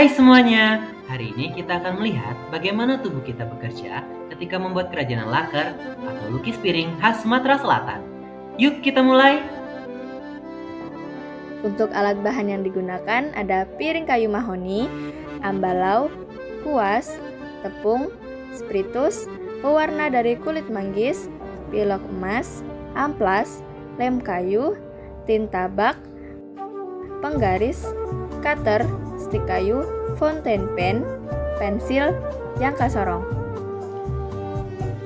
Hai semuanya, hari ini kita akan melihat bagaimana tubuh kita bekerja ketika membuat kerajinan laker atau lukis piring khas Sumatera Selatan. Yuk kita mulai! Untuk alat bahan yang digunakan ada piring kayu mahoni, ambalau, kuas, tepung, spiritus, pewarna dari kulit manggis, pilok emas, amplas, lem kayu, tinta bak, penggaris, cutter, stik kayu, fountain pen, pensil, jangka sorong.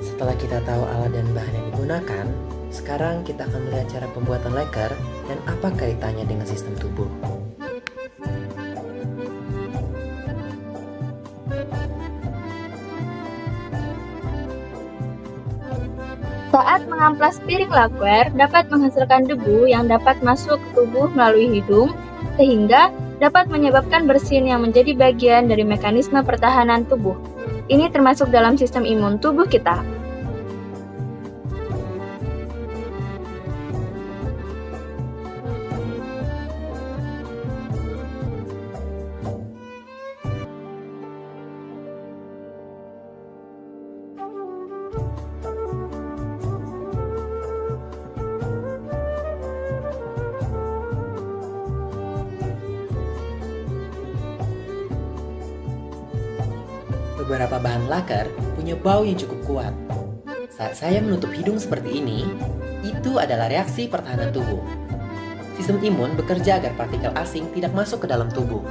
Setelah kita tahu alat dan bahan yang digunakan, sekarang kita akan melihat cara pembuatan leker dan apa kaitannya dengan sistem tubuh. Saat mengamplas piring laker dapat menghasilkan debu yang dapat masuk ke tubuh melalui hidung, sehingga dapat menyebabkan bersin yang menjadi bagian dari mekanisme pertahanan tubuh. Ini termasuk dalam sistem imun tubuh kita. Beberapa bahan laker punya bau yang cukup kuat. Saat saya menutup hidung seperti ini, itu adalah reaksi pertahanan tubuh. Sistem imun bekerja agar partikel asing tidak masuk ke dalam tubuh.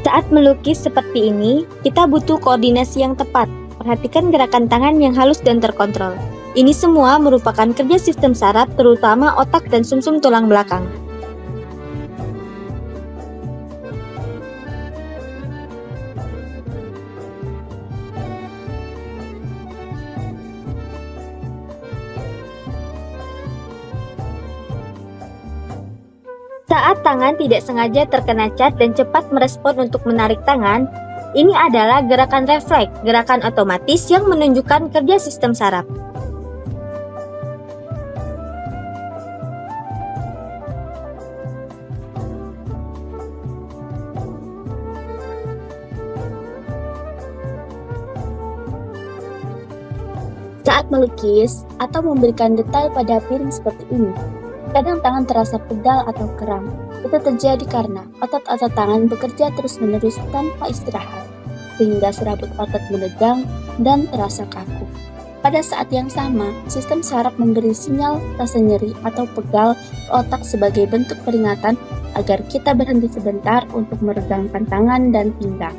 Saat melukis seperti ini, kita butuh koordinasi yang tepat. Perhatikan gerakan tangan yang halus dan terkontrol. Ini semua merupakan kerja sistem saraf, terutama otak dan sumsum tulang belakang. Saat tangan tidak sengaja terkena cat dan cepat merespon untuk menarik tangan, ini adalah gerakan refleks, gerakan otomatis yang menunjukkan kerja sistem saraf. Saat melukis atau memberikan detail pada piring seperti ini, kadang tangan terasa pegal atau kram. Itu terjadi karena otot-otot tangan bekerja terus-menerus tanpa istirahat, sehingga serabut otot menegang dan terasa kaku. Pada saat yang sama, sistem saraf memberi sinyal rasa nyeri atau pegal ke otak sebagai bentuk peringatan agar kita berhenti sebentar untuk meregangkan tangan dan pinggang.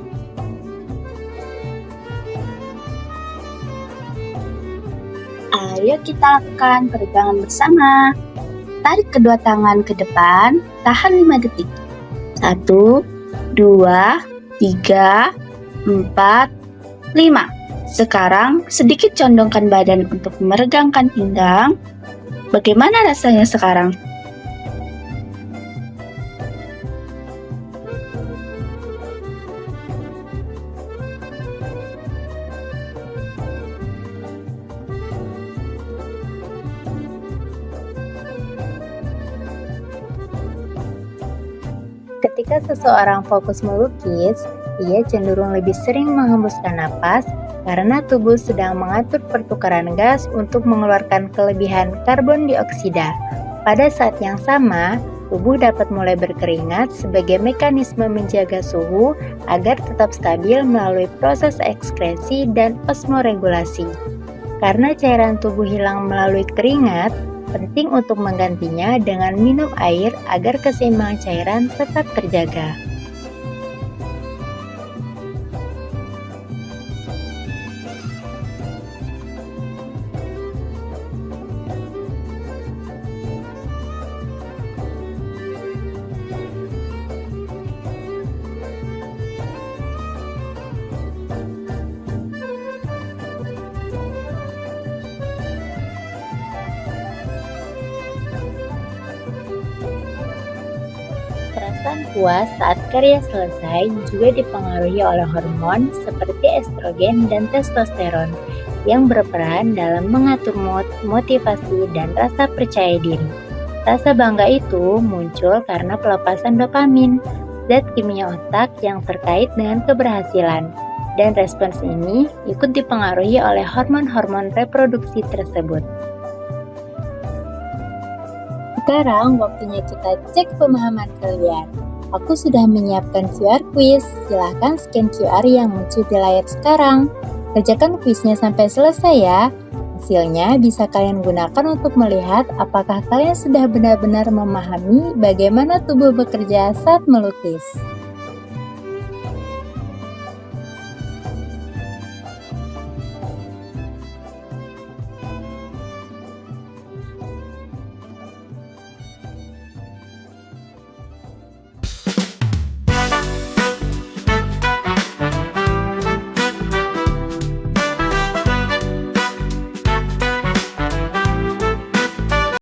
Ayo kita lakukan peregangan bersama. Tarik kedua tangan ke depan, tahan 5 detik. 1, 2, 3, 4, 5. Sekarang sedikit condongkan badan untuk meregangkan pinggang. Bagaimana rasanya sekarang? Ketika seseorang fokus melukis, ia cenderung lebih sering menghembuskan napas karena tubuh sedang mengatur pertukaran gas untuk mengeluarkan kelebihan karbon dioksida. Pada saat yang sama, tubuh dapat mulai berkeringat sebagai mekanisme menjaga suhu agar tetap stabil melalui proses ekskresi dan osmoregulasi. Karena cairan tubuh hilang melalui keringat, penting untuk menggantinya dengan minum air agar keseimbangan cairan tetap terjaga. perasaan puas saat karya selesai juga dipengaruhi oleh hormon seperti estrogen dan testosteron yang berperan dalam mengatur mood, motivasi, dan rasa percaya diri. Rasa bangga itu muncul karena pelepasan dopamin, zat kimia otak yang terkait dengan keberhasilan, dan respons ini ikut dipengaruhi oleh hormon-hormon reproduksi tersebut. Sekarang waktunya kita cek pemahaman kalian. Aku sudah menyiapkan QR quiz. Silahkan scan QR yang muncul di layar sekarang. Kerjakan kuisnya sampai selesai ya. Hasilnya bisa kalian gunakan untuk melihat apakah kalian sudah benar-benar memahami bagaimana tubuh bekerja saat melukis.